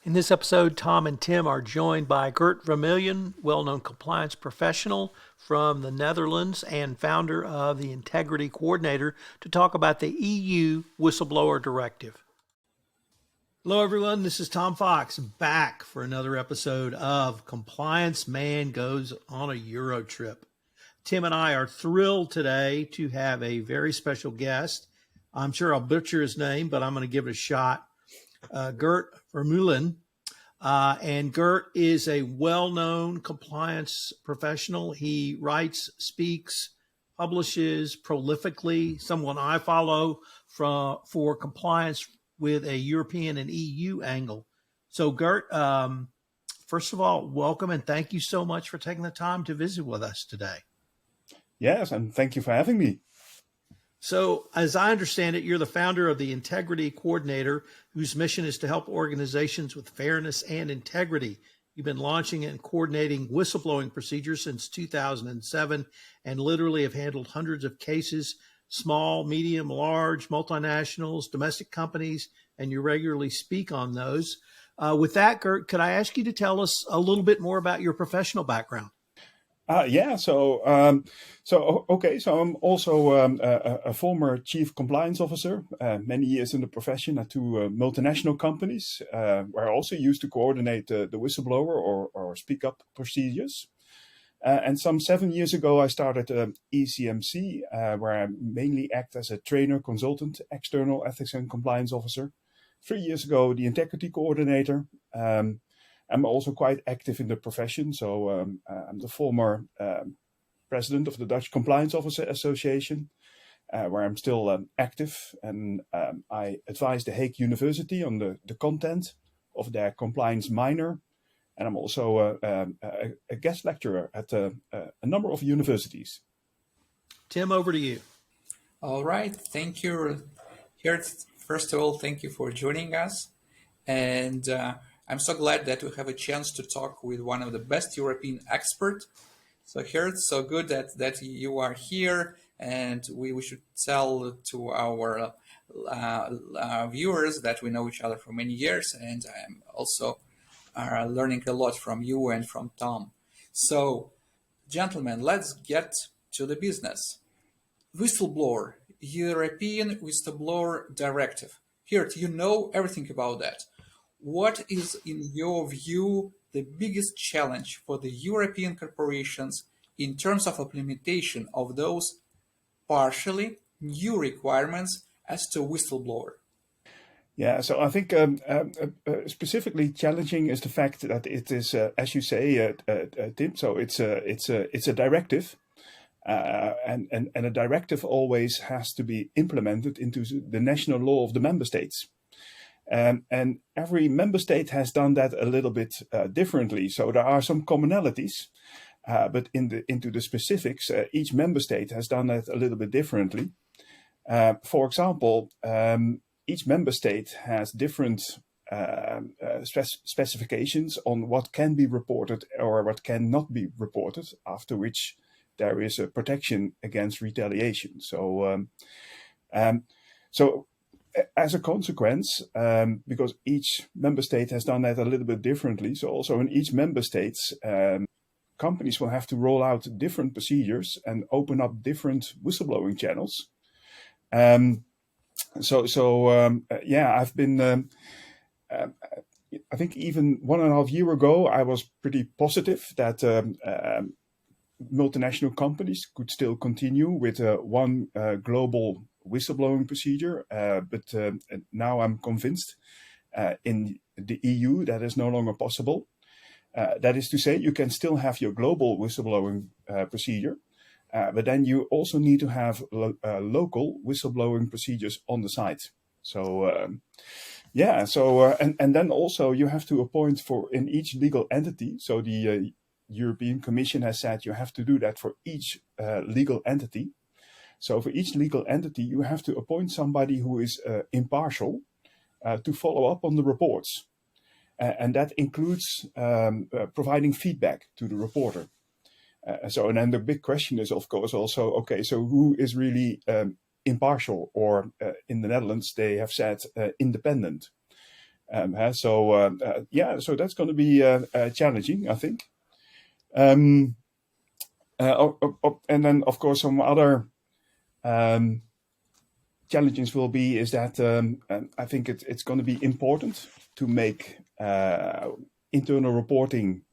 In this episode, Tom and Tim are joined by Geert Vermeulen, well-known compliance professional from the Netherlands and founder of the Integrity Coordinator, to talk about the EU Whistleblower Directive. Hello, everyone. This is Tom Fox, back for another episode of Compliance Man Goes on a EuroTrip. Tim and I are thrilled today to have a very special guest. I'm sure I'll butcher his name, but I'm going to give it a shot. Geert Vermeulen. And Geert is a well-known compliance professional. He writes, speaks, publishes prolifically, someone I follow for compliance with a European and EU angle. So Geert, first of all, welcome and thank you so much for taking the time to visit with us today. Yes, and thank you for having me. So, as I understand it, you're the founder of the Integrity Coordinator, whose mission is to help organizations with fairness and integrity. You've been launching and coordinating whistleblowing procedures since 2007 and literally have handled hundreds of cases, small, medium, large, multinationals, domestic companies, and you regularly speak on those. With that, Geert, could I ask you to tell us a little bit more about your professional background? So I'm also a former chief compliance officer, many years in the profession at two multinational companies, where I also used to coordinate the whistleblower or speak up procedures. And some 7 years ago, I started ECMC, where I mainly act as a trainer, consultant, external ethics and compliance officer. 3 years ago, the integrity coordinator. I'm also quite active in the profession. So I'm the former president of the Dutch Compliance Officer Association, where I'm still active. And I advise the Hague University on the content of their compliance minor. And I'm also a guest lecturer at a number of universities. Tim, over to you. All right. Thank you. First of all, thank you for joining us. And I'm so glad that we have a chance to talk with one of the best European experts. So here it's so good that you are here, and we should tell to our viewers that we know each other for many years, and I'm also learning a lot from you and from Tom. So, gentlemen, let's get to the business. Whistleblower, European Whistleblower Directive. Here, you know everything about that. What is, in your view, the biggest challenge for the European corporations in terms of implementation of those partially new requirements as to whistleblower? Yeah, so I think specifically challenging is the fact that it is, as you say, Tim. So it's a directive, and a directive always has to be implemented into the national law of the member states. And every member state has done that a little bit differently. So there are some commonalities, but into the specifics, each member state has done that a little bit differently. For example, each member state has different specifications on what can be reported or what cannot be reported, after which there is a protection against retaliation. So as a consequence, because each member state has done that a little bit differently, so also in each member state, companies will have to roll out different procedures and open up different whistleblowing channels. I've been, I think even 1.5 years ago, I was pretty positive that multinational companies could still continue with one global whistleblowing procedure, but now I'm convinced in the EU that is no longer possible. That is to say, you can still have your global whistleblowing procedure, but then you also need to have local whistleblowing procedures on the site. And then also you have to appoint for in each legal entity. So the European Commission has said you have to do that for each legal entity. So for each legal entity, you have to appoint somebody who is impartial to follow up on the reports. And that includes providing feedback to the reporter. And then the big question is, of course, also, okay, so who is really impartial? Or in the Netherlands, they have said independent. So that's going to be challenging, I think. And then, of course, some other um, challenges will be is that I think it's going to be important to make internal reporting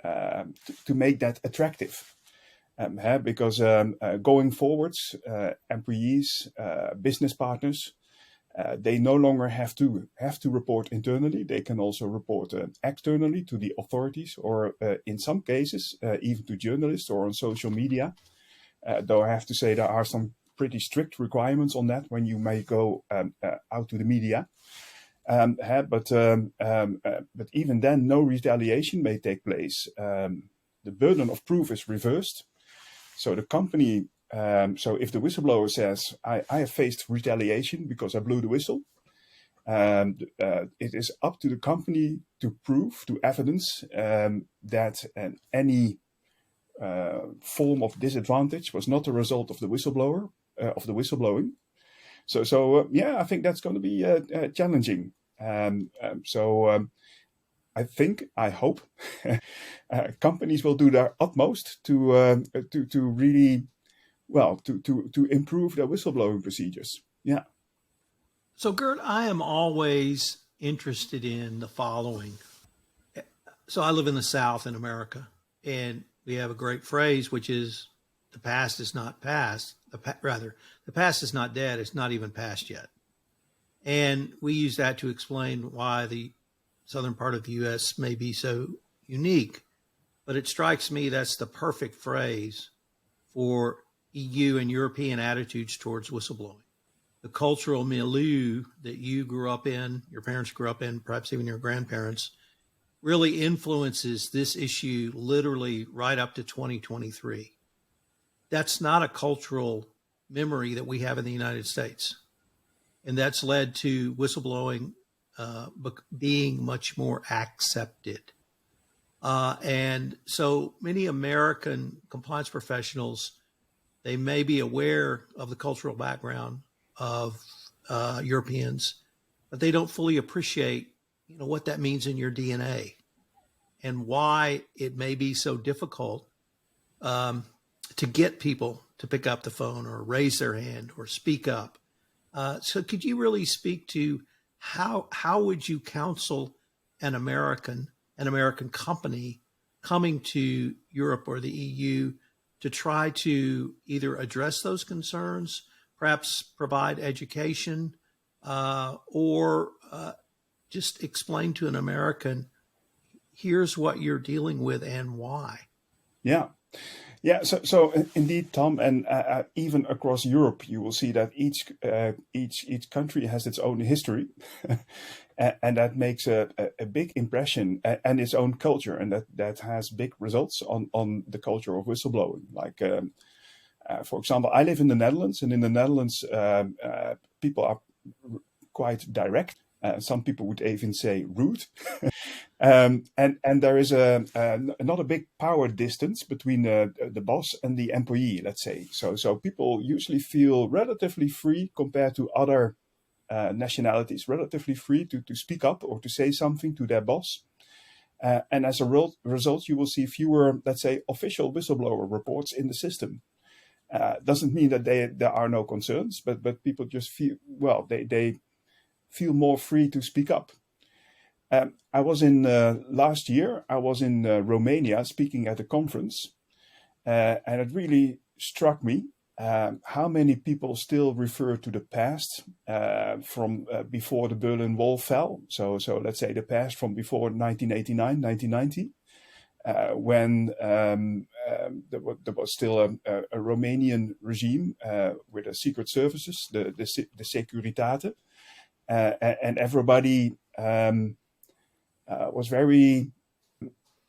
to make that attractive. Because going forwards, employees, business partners, they no longer have to report internally. They can also report externally to the authorities, or in some cases even to journalists or on social media. Though I have to say there are some pretty strict requirements on that when you may go out to the media. But even then, no retaliation may take place. The burden of proof is reversed. So the company, so if the whistleblower says, I have faced retaliation because I blew the whistle, it is up to the company to prove, to evidence that any form of disadvantage was not a result of the whistleblower, of the whistleblowing. So I think that's going to be challenging. I hope companies will do their utmost to really to improve their whistleblowing procedures. Yeah. So, Gert, I am always interested in the following. So, I live in the South in America, and we have a great phrase, which is the past is not past. The past is not dead. It's not even past yet. And we use that to explain why the southern part of the U.S. may be so unique. But it strikes me that's the perfect phrase for EU and European attitudes towards whistleblowing. The cultural milieu that you grew up in, your parents grew up in, perhaps even your grandparents, really influences this issue literally right up to 2023. That's not a cultural memory that we have in the United States. And that's led to whistleblowing being much more accepted. And so many American compliance professionals, they may be aware of the cultural background of Europeans, but they don't fully appreciate, what that means in your DNA and why it may be so difficult to get people to pick up the phone or raise their hand or speak up. So could you really speak to how would you counsel an American company coming to Europe or the EU to try to either address those concerns, perhaps provide education, or just explain to an American, here's what you're dealing with and why? Yeah. Yeah, so indeed, Tom, and even across Europe, you will see that each country has its own history, and that makes a big impression, and its own culture, and that has big results on the culture of whistleblowing. Like, for example, I live in the Netherlands, and in the Netherlands, people are quite direct. Some people would even say rude. And there is not a big power distance between the boss and the employee, let's say. So people usually feel relatively free compared to other nationalities, relatively free to speak up or to say something to their boss. And as a result, you will see fewer, let's say, official whistleblower reports in the system. Doesn't mean that there are no concerns, but people just feel, they feel more free to speak up. I was last year, I was in Romania speaking at a conference, and it really struck me how many people still refer to the past from before the Berlin Wall fell. So let's say the past from before 1989, 1990, when there was still a Romanian regime with the secret services, the Securitate, and everybody was very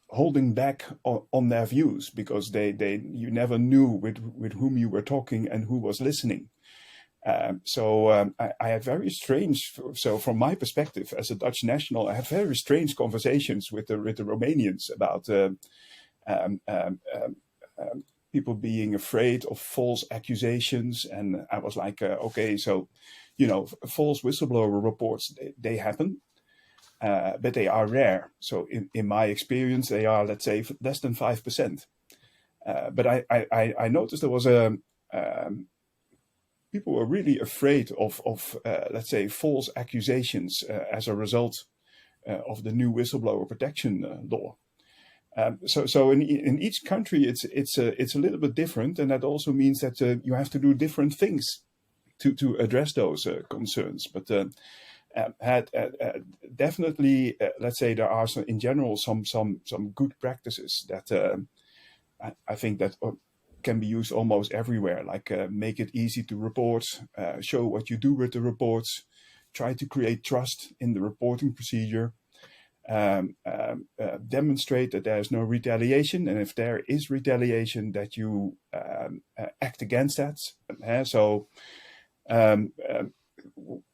holding back on their views because you never knew with whom you were talking and who was listening. I had very strange. So from my perspective as a Dutch national, I had very strange conversations with the Romanians about people being afraid of false accusations, and I was like, okay, so false whistleblower reports they happen. but they are rare. So in my experience, they are, let's say, less than 5%. But I noticed there was people were really afraid of let's say, false accusations as a result of the new whistleblower protection law. So in each country, it's a little bit different, and that also means that you have to do different things to address those concerns. But definitely, let's say there are in general some good practices that I think that can be used almost everywhere. Like make it easy to report, show what you do with the reports, try to create trust in the reporting procedure. Demonstrate that there is no retaliation, and if there is retaliation, that you act against that. So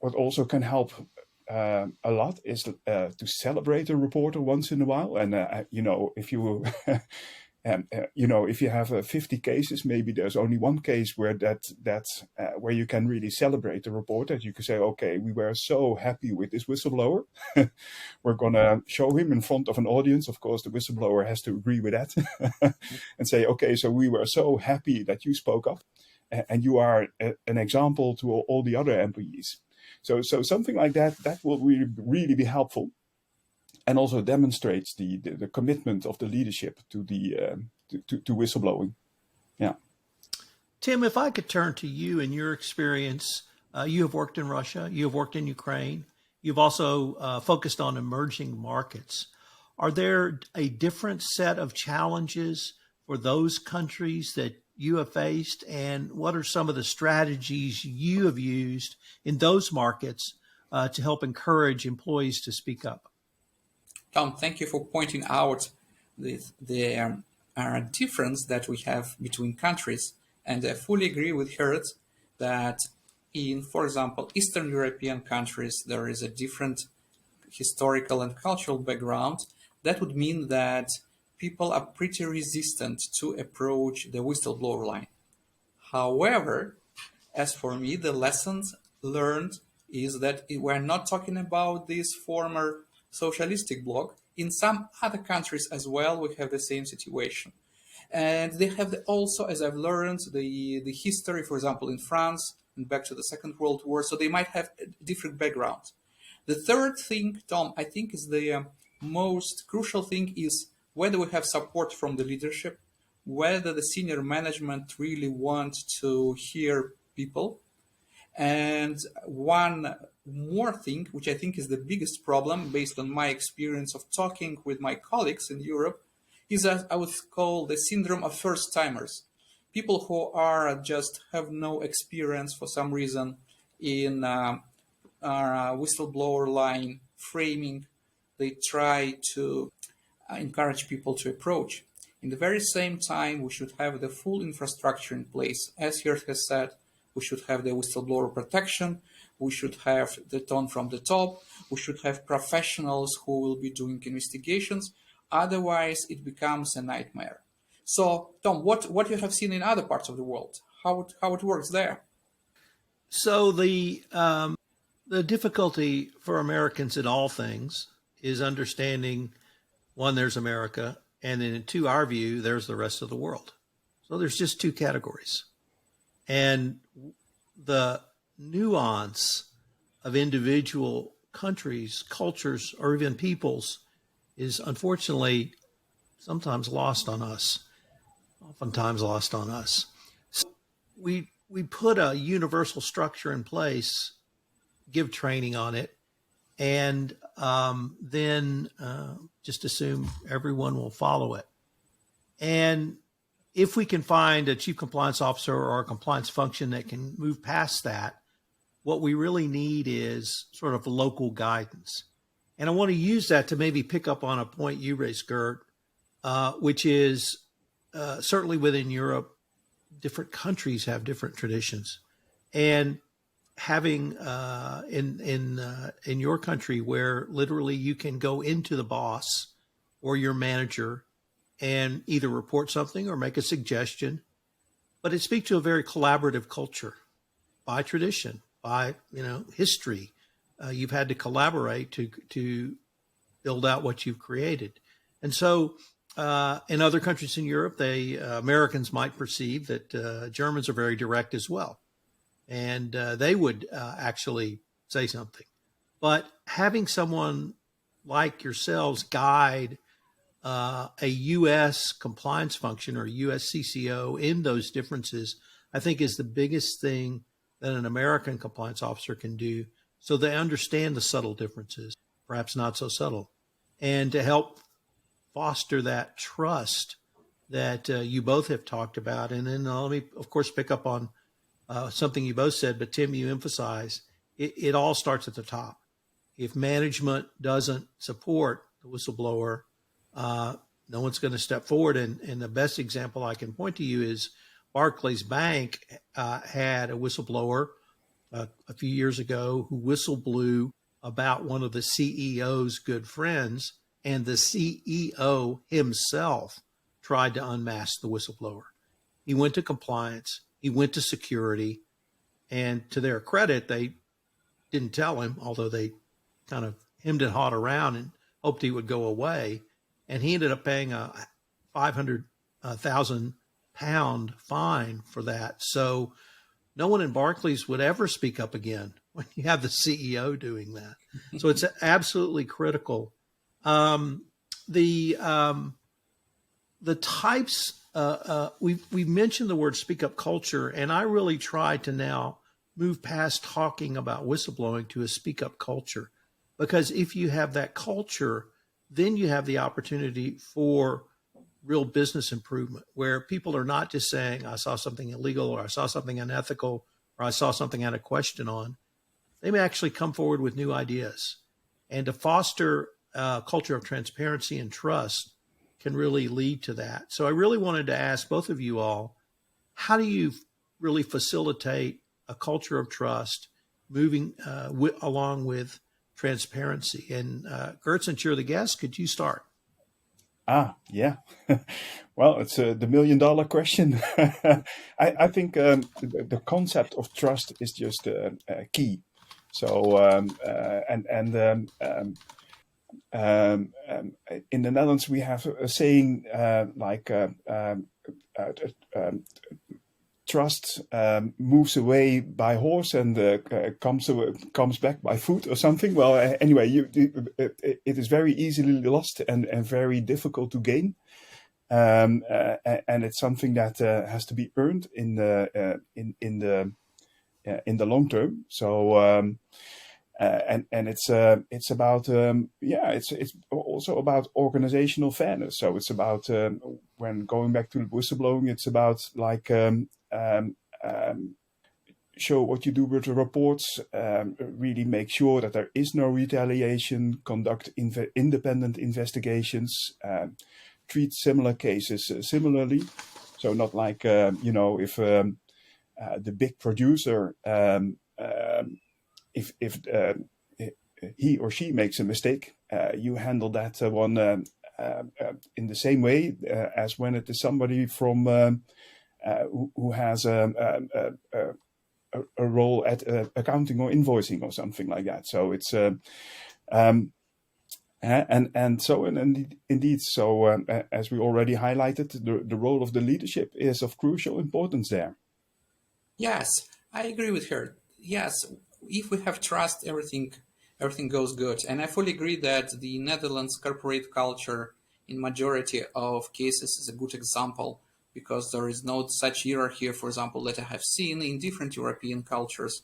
what also can help a lot is to celebrate a reporter once in a while. And if you if you have 50 cases, maybe there's only one case where where you can really celebrate the reporter. You can say, okay, we were so happy with this whistleblower. We're going to show him in front of an audience. Of course, the whistleblower has to agree with that and say, okay, so we were so happy that you spoke up, and you are an example to all the other employees. So something like that will really be helpful, and also demonstrates the commitment of the leadership to to whistleblowing. Yeah. Tim, if I could turn to you and your experience, you have worked in Russia, you have worked in Ukraine, you've also focused on emerging markets. Are there a different set of challenges for those countries that you have faced, and what are some of the strategies you have used in those markets to help encourage employees to speak up? Tom, thank you for pointing out the difference that we have between countries. And I fully agree with Geert that in, for example, Eastern European countries, there is a different historical and cultural background. That would mean that people are pretty resistant to approach the whistleblower line. However, as for me, the lessons learned is that we're not talking about this former socialistic bloc. In some other countries as well, we have the same situation. And they have also, as I've learned, the history, for example, in France and back to the Second World War, so they might have different backgrounds. The third thing, Tom, I think is the most crucial thing is whether we have support from the leadership, whether the senior management really want to hear people. And one more thing, which I think is the biggest problem based on my experience of talking with my colleagues in Europe, is that I would call the syndrome of first timers. People who are just have no experience for some reason in whistleblower line framing. They try to encourage people to approach. In the very same time, we should have the full infrastructure in place. As Geert has said, we should have the whistleblower protection. We should have the tone from the top. We should have professionals who will be doing investigations. Otherwise, it becomes a nightmare. So, Tom, what you have seen in other parts of the world? How it works there? So the difficulty for Americans in all things is understanding, one, there's America, and then to our view, there's the rest of the world. So there's just two categories. And the nuance of individual countries, cultures, or even peoples is unfortunately sometimes lost on us, oftentimes lost on us. So we put a universal structure in place, give training on it, and then just assume everyone will follow it. And if we can find a chief compliance officer or a compliance function that can move past that, what we really need is sort of local guidance. And I want to use that to maybe pick up on a point you raised, Geert, which is certainly within Europe, different countries have different traditions. And having in your country where literally you can go into the boss or your manager and either report something or make a suggestion, but it speaks to a very collaborative culture by tradition, by history. You've had to collaborate to build out what you've created. And so in other countries in Europe, Americans might perceive that Germans are very direct as well. And they would actually say something. But having someone like yourselves guide a U.S. compliance function or U.S. CCO in those differences, I think is the biggest thing that an American compliance officer can do, so they understand the subtle differences, perhaps not so subtle, and to help foster that trust that you both have talked about. And then let me, of course, pick up on something you both said, but Tim, you emphasize it all starts at the top. If management doesn't support the whistleblower, no one's going to step forward. And the best example I can point to you is Barclays Bank had a whistleblower a few years ago who whistleblew about one of the CEO's good friends, and the CEO himself tried to unmask the whistleblower. He went to compliance, he went to security, and to their credit, they didn't tell him, although they kind of hemmed and hawed around and hoped he would go away. And he ended up paying a 500,000 pound fine for that. So no one in Barclays would ever speak up again when you have the CEO doing that. So it's absolutely critical. The types we've mentioned the word speak up culture, and I really try to now move past talking about whistleblowing to a speak up culture, because if you have that culture, then you have the opportunity for real business improvement, where people are not just saying, I saw something illegal, or I saw something unethical, or I saw something I had a question on. They may actually come forward with new ideas. And to foster a culture of transparency and trust can really lead to that. So I really wanted to ask both of you all, how do you really facilitate a culture of trust moving along with transparency? And Geert, since you're the guest, could you start? Yeah. Well, it's the $1,000,000 question. I think the concept of trust is just key. So, in the Netherlands, we have a saying like trust moves away by horse and comes back by foot or something. Well, anyway, it is very easily lost and very difficult to gain. And it's something that has to be earned in the long term. So and it's about it's also about organizational fairness. So it's about when going back to the whistleblowing, it's about like show what you do with the reports, really make sure that there is no retaliation, conduct independent investigations, treat similar cases similarly. So not like, if the big producer, if he or she makes a mistake, you handle that one in the same way as when it is somebody from who has a role at accounting or invoicing or something like that. So it's indeed. So as we already highlighted, the role of the leadership is of crucial importance there. Yes, I agree with her. Yes, if we have trust, everything goes good. And I fully agree that the Netherlands corporate culture in majority of cases is a good example, because there is no such hierarchy, for example, that I have seen in different European cultures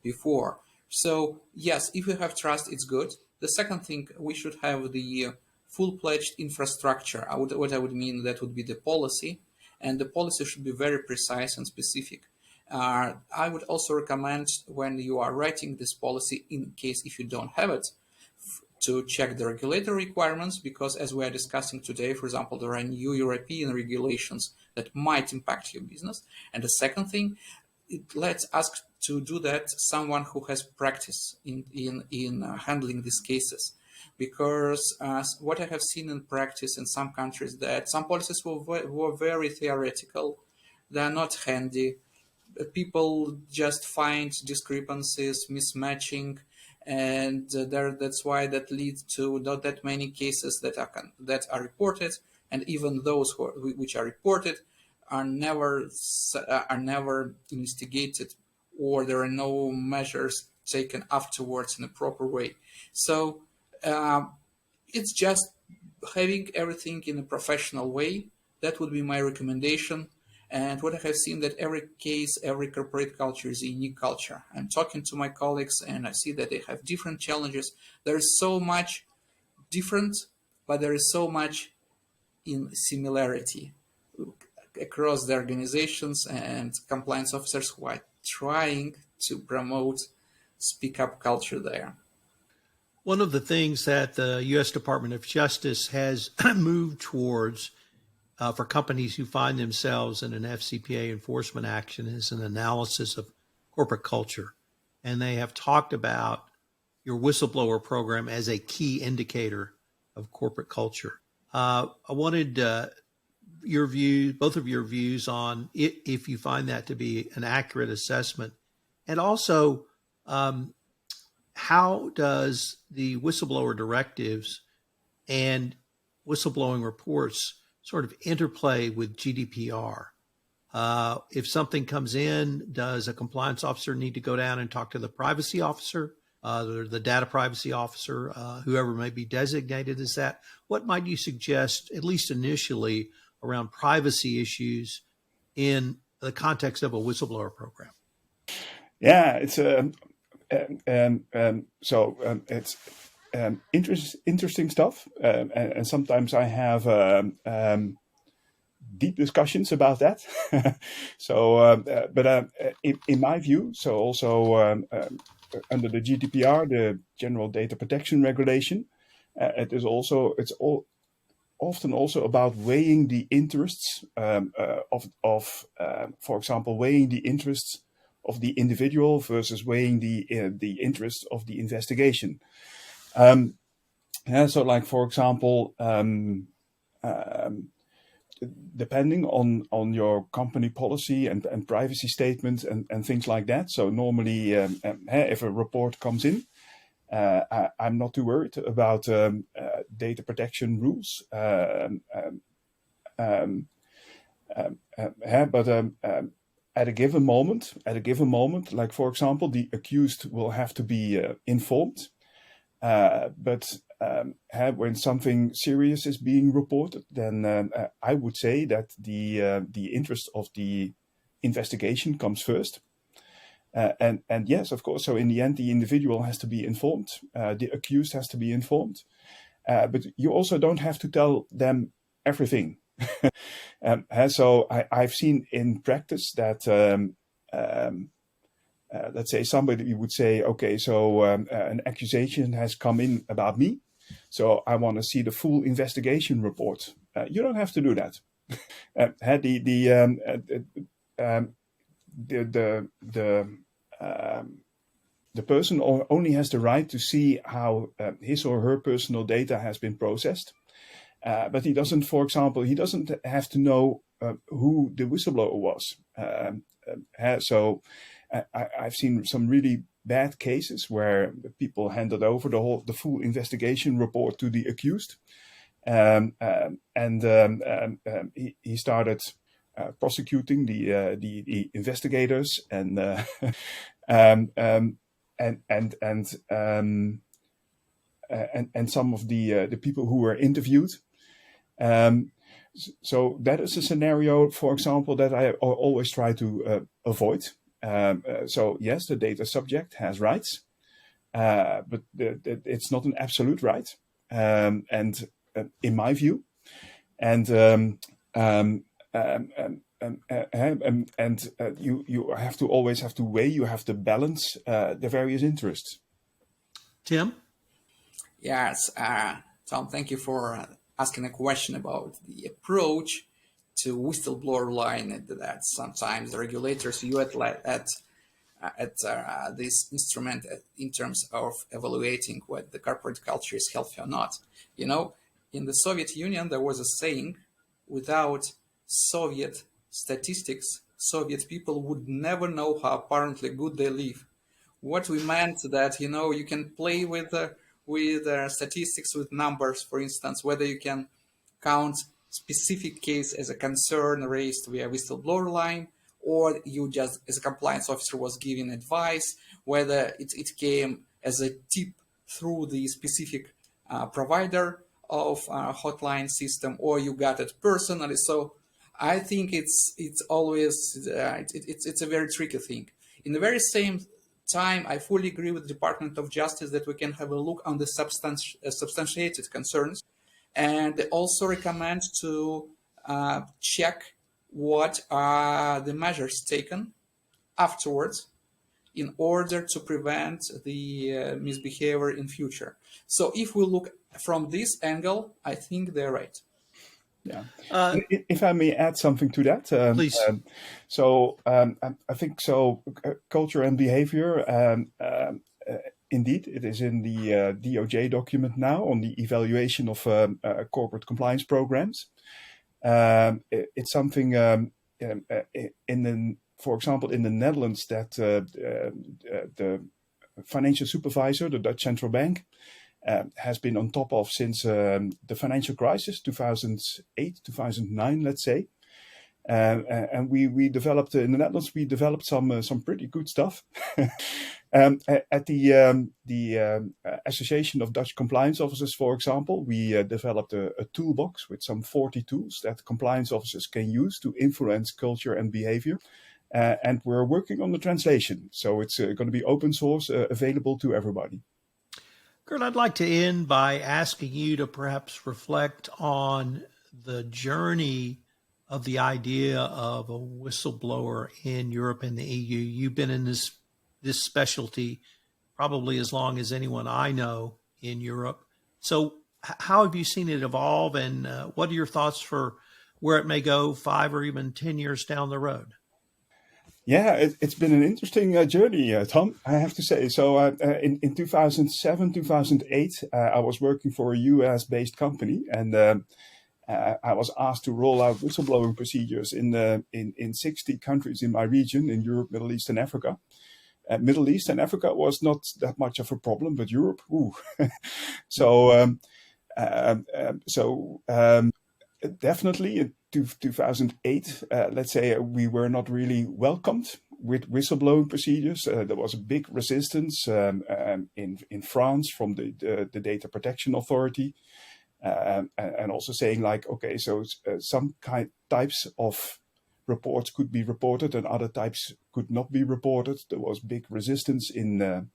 before. So yes, if we have trust, it's good. The second thing, we should have the full-fledged infrastructure. What I would mean, that would be the policy, and the policy should be very precise and specific. I would also recommend, when you are writing this policy, in case if you don't have it, to check the regulatory requirements, because as we are discussing today, for example, there are new European regulations that might impact your business. And the second thing, let's ask to do that someone who has practice in handling these cases, because what I have seen in practice in some countries, that some policies were very theoretical, they are not handy. People just find discrepancies, mismatching, and that's why that leads to not that many cases that are reported, and even those which are reported are never investigated, or there are no measures taken afterwards in a proper way. So it's just having everything in a professional way. That would be my recommendation. And what I have seen that every case, every corporate culture is a unique culture. I'm talking to my colleagues and I see that they have different challenges. There is so much different, but there is so much in similarity across the organizations and compliance officers who are trying to promote speak up culture there. One of the things that the U.S. Department of Justice has moved towards for companies who find themselves in an FCPA enforcement action is an analysis of corporate culture. And they have talked about your whistleblower program as a key indicator of corporate culture. I wanted your view, both of your views on if you find that to be an accurate assessment. And also, how does the whistleblower directives and whistleblowing reports sort of interplay with GDPR? If something comes in, does a compliance officer need to go down and talk to the privacy officer, the data privacy officer, whoever may be designated as that? What might you suggest, at least initially, around privacy issues in the context of a whistleblower program? Yeah, it's it's interesting stuff, and sometimes I have deep discussions about that. But in my view, so also under the GDPR, the General Data Protection Regulation, it's often also about weighing the interests for example, weighing the interests of the individual versus weighing the interests of the investigation. So, like for example, depending on your company policy and privacy statement and things like that. So normally, if a report comes in, I'm not too worried about data protection rules. But at a given moment, like for example, the accused will have to be informed. But when something serious is being reported, then I would say that the interest of the investigation comes first. And yes, of course. So in the end, the individual has to be informed. The accused has to be informed. But you also don't have to tell them everything. So I've seen in practice that let's say somebody would say, okay, so an accusation has come in about me, so I want to see the full investigation report. You don't have to do that. The person only has the right to see how his or her personal data has been processed. But he doesn't, for example, he doesn't have to know who the whistleblower was. So I've seen some really bad cases where people handed over the full investigation report to the accused, and he started prosecuting the investigators and some of the people who were interviewed. So that is a scenario, for example, that I always try to avoid. So yes, the data subject has rights, but it's not an absolute right. And in my view, and you have to always have to weigh, you have to balance the various interests. Tim? Yes, Tom, thank you for asking a question about the approach to whistleblower line that sometimes the regulators use at this instrument in terms of evaluating what the corporate culture is healthy or not. You know, in the Soviet Union, there was a saying, without Soviet statistics, Soviet people would never know how apparently good they live. What we meant that you can play with statistics, with numbers, for instance, whether you can count specific case as a concern raised via whistleblower line, or you just as a compliance officer was giving advice, whether it came as a tip through the specific provider of hotline system, or you got it personally. So I think it's always it's a very tricky thing. In the very same time, I fully agree with the Department of Justice that we can have a look on the substantiated concerns, and they also recommend to check what are the measures taken afterwards in order to prevent the misbehavior in future. So if we look from this angle, I think they're right. Yeah. Uh, If I may add something to that, Please. I think so. Culture and behavior. Indeed, it is in the DOJ document now on the evaluation of corporate compliance programs. It's something for example, in the Netherlands, that the financial supervisor, the Dutch central bank, has been on top of since the financial crisis, 2008, 2009, let's say. And we developed in the Netherlands. We developed some pretty good stuff. At the Association of Dutch Compliance Officers, for example, we developed a toolbox with some 40 tools that compliance officers can use to influence culture and behavior. And we're working on the translation, so it's going to be open source, available to everybody. Kurt, I'd like to end by asking you to perhaps reflect on the journey of the idea of a whistleblower in Europe and the EU. You've been in this specialty probably as long as anyone I know in Europe. So how have you seen it evolve, and what are your thoughts for where it may go 5 or even 10 years down the road? Yeah, it's been an interesting journey, Tom, I have to say. So in 2007, 2008, I was working for a US-based company, and I was asked to roll out whistleblowing procedures in 60 countries in my region, in Europe, Middle East, and Africa. Middle East and Africa was not that much of a problem, but Europe, ooh. So, definitely in 2008, let's say, we were not really welcomed with whistleblowing procedures. There was a big resistance in France from the Data Protection Authority, and also saying like, okay, so some types of reports could be reported and other types could not be reported. There was big resistance in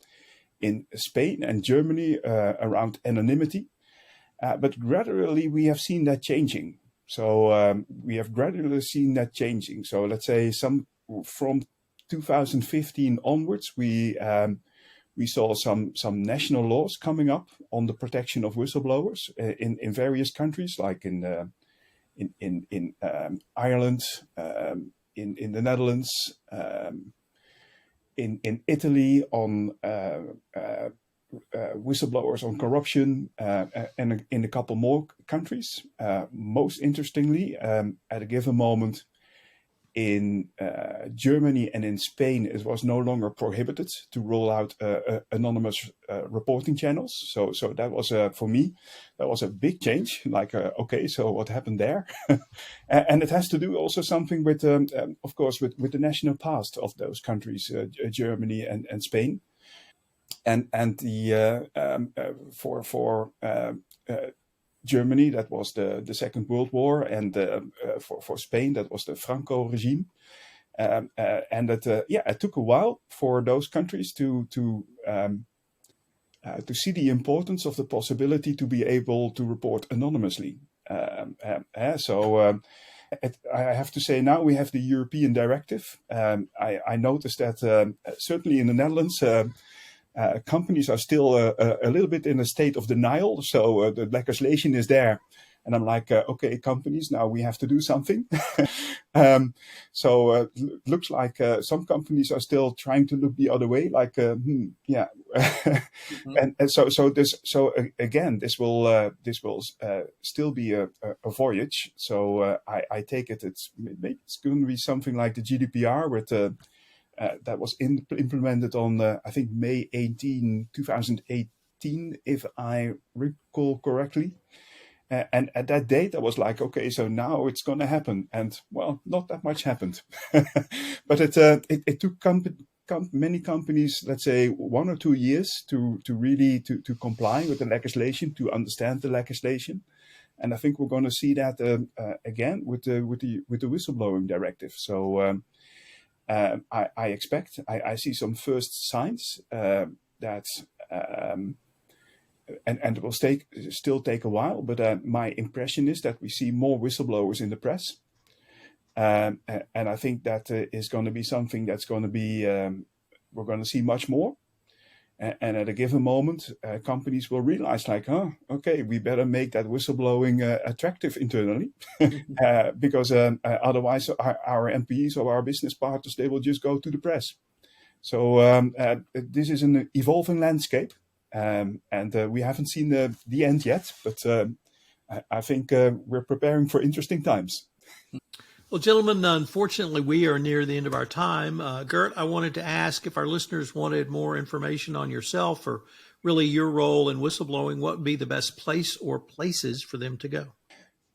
Spain and Germany around anonymity. But gradually we have seen that changing. So we have gradually seen that changing. So let's say from 2015 onwards, we saw some national laws coming up on the protection of whistleblowers in various countries, like in Ireland, in the Netherlands, in Italy on whistleblowers on corruption, and in a couple more countries. Most interestingly, at a given moment in Germany and in Spain, it was no longer prohibited to roll out anonymous reporting channels. So that was for me, that was a big change. Like, okay, so what happened there? And it has to do also something with, of course, with the national past of those countries, Germany and Spain. And the for Germany, that was the Second World War, and for Spain, that was the Franco regime. And that it took a while for those countries to see the importance of the possibility to be able to report anonymously. I have to say, now we have the European directive. I noticed that certainly in the Netherlands, companies are still a little bit in a state of denial. So the legislation is there. And I'm like, okay, companies, now we have to do something. Looks like some companies are still trying to look the other way, like, yeah. Mm-hmm. Again, this will still be a voyage. So I take it, maybe it's going to be something like the GDPR with that was implemented on, I think, May 18, 2018, if I recall correctly. And at that date, I was like, okay, so now it's going to happen. And well, not that much happened. But it took many companies, let's say 1 or 2 years to really to comply with the legislation, to understand the legislation. And I think we're going to see that again with the whistleblowing directive. So I expect, I see some first signs that, and it will still take a while, but my impression is that we see more whistleblowers in the press. And I think that is going to be something that's going to be, we're going to see much more. And at a given moment, companies will realize like, okay, we better make that whistleblowing attractive internally, because otherwise our employees or our business partners, they will just go to the press. So this is an evolving landscape, and we haven't seen the end yet, but I think we're preparing for interesting times. Well, gentlemen, unfortunately, we are near the end of our time. Geert, I wanted to ask if our listeners wanted more information on yourself or really your role in whistleblowing, what would be the best place or places for them to go?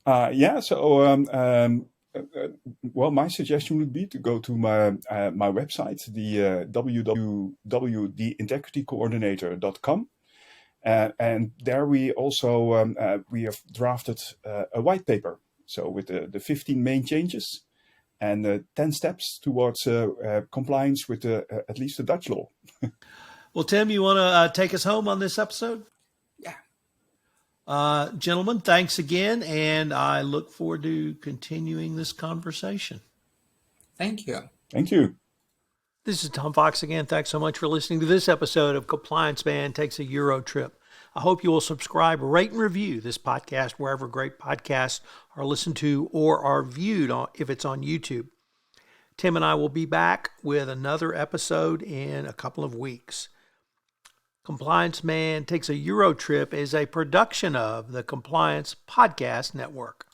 Well, my suggestion would be to go to my website, the www.theintegritycoordinator.com. And there we also we have drafted a white paper. So with the 15 main changes and 10 steps towards compliance with at least the Dutch law. Well, Tim, you want to take us home on this episode? Yeah. Gentlemen, thanks again, and I look forward to continuing this conversation. Thank you. Thank you. This is Tom Fox again. Thanks so much for listening to this episode of Compliance Man Takes a EuroTrip. I hope you will subscribe, rate, and review this podcast wherever great podcasts are listened to or are viewed if it's on YouTube. Tim and I will be back with another episode in a couple of weeks. Compliance Man Takes a EuroTrip is a production of the Compliance Podcast Network.